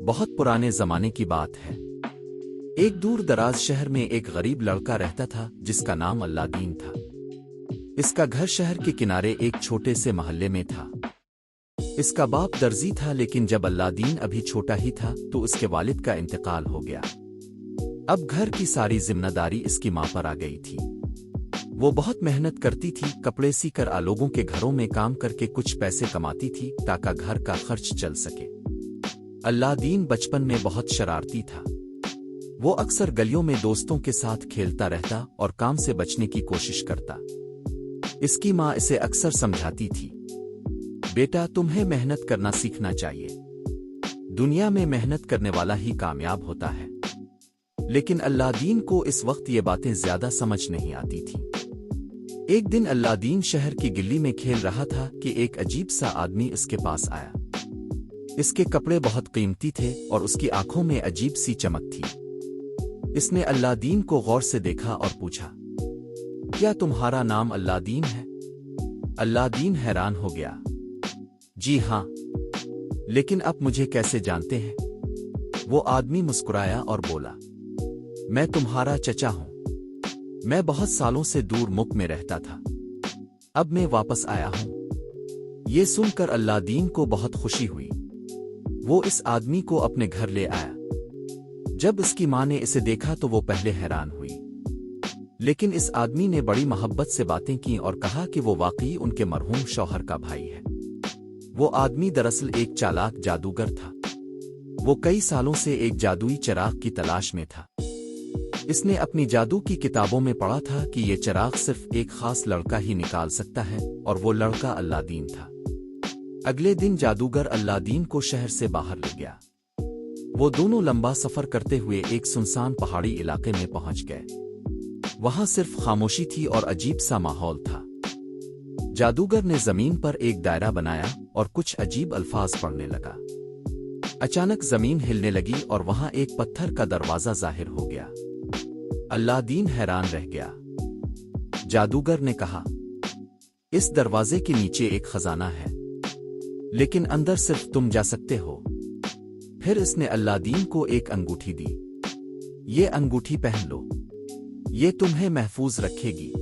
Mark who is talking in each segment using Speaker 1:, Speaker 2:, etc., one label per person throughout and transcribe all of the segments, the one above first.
Speaker 1: بہت پرانے زمانے کی بات ہے۔ ایک دور دراز شہر میں ایک غریب لڑکا رہتا تھا جس کا نام اللہ دین تھا۔ اس کا گھر شہر کے کنارے ایک چھوٹے سے محلے میں تھا۔ اس کا باپ درزی تھا، لیکن جب اللہ دین ابھی چھوٹا ہی تھا تو اس کے والد کا انتقال ہو گیا۔ اب گھر کی ساری ذمہ داری اس کی ماں پر آ گئی تھی۔ وہ بہت محنت کرتی تھی، کپڑے سی کر لوگوں کے گھروں میں کام کر کے کچھ پیسے کماتی تھی تاکہ گھر کا خرچ چل سکے۔ اللہ دین بچپن میں بہت شرارتی تھا۔ وہ اکثر گلیوں میں دوستوں کے ساتھ کھیلتا رہتا اور کام سے بچنے کی کوشش کرتا۔ اس کی ماں اسے اکثر سمجھاتی تھی، بیٹا تمہیں محنت کرنا سیکھنا چاہیے، دنیا میں محنت کرنے والا ہی کامیاب ہوتا ہے۔ لیکن اللہ دین کو اس وقت یہ باتیں زیادہ سمجھ نہیں آتی تھیں۔ ایک دن اللہ دین شہر کی گلی میں کھیل رہا تھا کہ ایک عجیب سا آدمی اس کے پاس آیا۔ اس کے کپڑے بہت قیمتی تھے اور اس کی آنکھوں میں عجیب سی چمک تھی۔ اس نے اللہ دین کو غور سے دیکھا اور پوچھا، کیا تمہارا نام اللہ دین ہے؟ اللہ دین حیران ہو گیا، جی ہاں، لیکن اب مجھے کیسے جانتے ہیں؟ وہ آدمی مسکرایا اور بولا، میں تمہارا چچا ہوں، میں بہت سالوں سے دور ملک میں رہتا تھا، اب میں واپس آیا ہوں۔ یہ سن کر اللہ دین کو بہت خوشی ہوئی۔ وہ اس آدمی کو اپنے گھر لے آیا۔ جب اس کی ماں نے اسے دیکھا تو وہ پہلے حیران ہوئی، لیکن اس آدمی نے بڑی محبت سے باتیں کی اور کہا کہ وہ واقعی ان کے مرحوم شوہر کا بھائی ہے۔ وہ آدمی دراصل ایک چالاک جادوگر تھا۔ وہ کئی سالوں سے ایک جادوئی چراغ کی تلاش میں تھا۔ اس نے اپنی جادو کی کتابوں میں پڑھا تھا کہ یہ چراغ صرف ایک خاص لڑکا ہی نکال سکتا ہے، اور وہ لڑکا اللہ دین تھا۔ اگلے دن جادوگر اللہ دین کو شہر سے باہر لے گیا۔ وہ دونوں لمبا سفر کرتے ہوئے ایک سنسان پہاڑی علاقے میں پہنچ گئے۔ وہاں صرف خاموشی تھی اور عجیب سا ماحول تھا۔ جادوگر نے زمین پر ایک دائرہ بنایا اور کچھ عجیب الفاظ پڑھنے لگا۔ اچانک زمین ہلنے لگی اور وہاں ایک پتھر کا دروازہ ظاہر ہو گیا۔ اللہ دین حیران رہ گیا۔ جادوگر نے کہا، اس دروازے کے نیچے ایک خزانہ ہے، لیکن اندر صرف تم جا سکتے ہو۔ پھر اس نے اللہ دین کو ایک انگوٹھی دی۔ یہ انگوٹھی پہن لو، یہ تمہیں محفوظ رکھے گی۔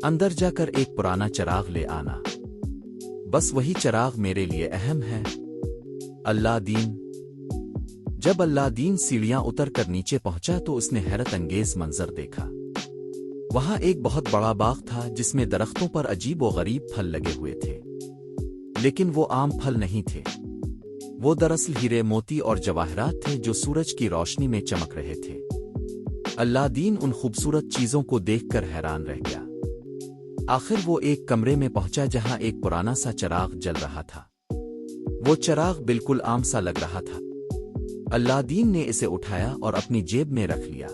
Speaker 1: اندر جا کر ایک پرانا چراغ لے آنا، بس وہی چراغ میرے لیے اہم ہے۔ اللہ دین۔ جب اللہ دین سیڑھیاں اتر کر نیچے پہنچا تو اس نے حیرت انگیز منظر دیکھا۔ وہاں ایک بہت بڑا باغ تھا جس میں درختوں پر عجیب و غریب پھل لگے ہوئے تھے، لیکن وہ عام پھل نہیں تھے۔ وہ دراصل ہیرے، موتی اور جواہرات تھے جو سورج کی روشنی میں چمک رہے تھے۔ اللہ دین ان خوبصورت چیزوں کو دیکھ کر حیران رہ گیا۔ آخر وہ ایک کمرے میں پہنچا جہاں ایک پرانا سا چراغ جل رہا تھا۔ وہ چراغ بالکل عام سا لگ رہا تھا۔ اللہ دین نے اسے اٹھایا اور اپنی جیب میں رکھ لیا۔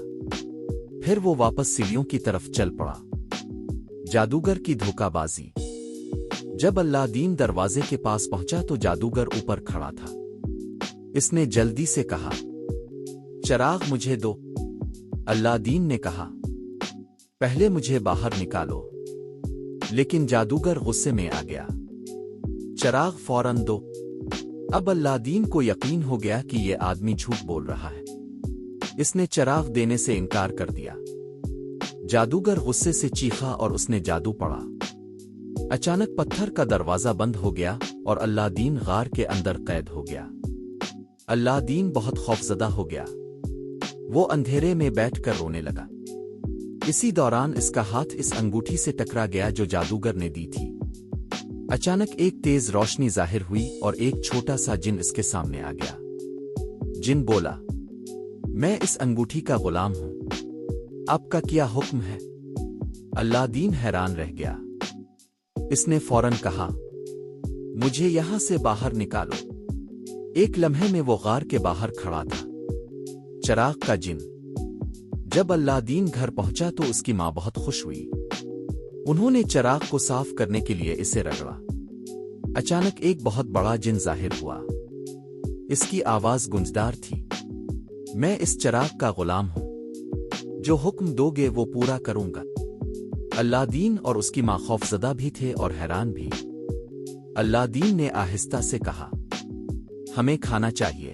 Speaker 1: پھر وہ واپس سیڑھیوں کی طرف چل پڑا۔ جادوگر کی دھوکہ بازی۔ جب اللہ دین دروازے کے پاس پہنچا تو جادوگر اوپر کھڑا تھا۔ اس نے جلدی سے کہا، چراغ مجھے دو۔ اللہ دین نے کہا، پہلے مجھے باہر نکالو۔ لیکن جادوگر غصے میں آ گیا، چراغ فوراً دو۔ اب اللہ دین کو یقین ہو گیا کہ یہ آدمی جھوٹ بول رہا ہے۔ اس نے چراغ دینے سے انکار کر دیا۔ جادوگر غصے سے چیخا اور اس نے جادو پڑھا۔ اچانک پتھر کا دروازہ بند ہو گیا اور اللہ دین غار کے اندر قید ہو گیا۔ اللہ دین بہت خوفزدہ ہو گیا۔ وہ اندھیرے میں بیٹھ کر رونے لگا۔ اسی دوران اس کا ہاتھ اس انگوٹھی سے ٹکرا گیا جو جادوگر نے دی تھی۔ اچانک ایک تیز روشنی ظاہر ہوئی اور ایک چھوٹا سا جن اس کے سامنے آ گیا۔ جن بولا، میں اس انگوٹھی کا غلام ہوں، آپ کا کیا حکم ہے؟ اللہ دین حیران رہ گیا۔ اس نے فوراً کہا، مجھے یہاں سے باہر نکالو۔ ایک لمحے میں وہ غار کے باہر کھڑا تھا، چراغ کا جن۔ جب اللہ دین گھر پہنچا تو اس کی ماں بہت خوش ہوئی۔ انہوں نے چراغ کو صاف کرنے کے لیے اسے رگڑا۔ اچانک ایک بہت بڑا جن ظاہر ہوا۔ اس کی آواز گونجدار تھی، میں اس چراغ کا غلام ہوں، جو حکم دو گے وہ پورا کروں گا۔ اللہ دین اور اس کی ماں خوفزدہ بھی تھے اور حیران بھی۔ اللہ دین نے آہستہ سے کہا، ہمیں کھانا چاہیے۔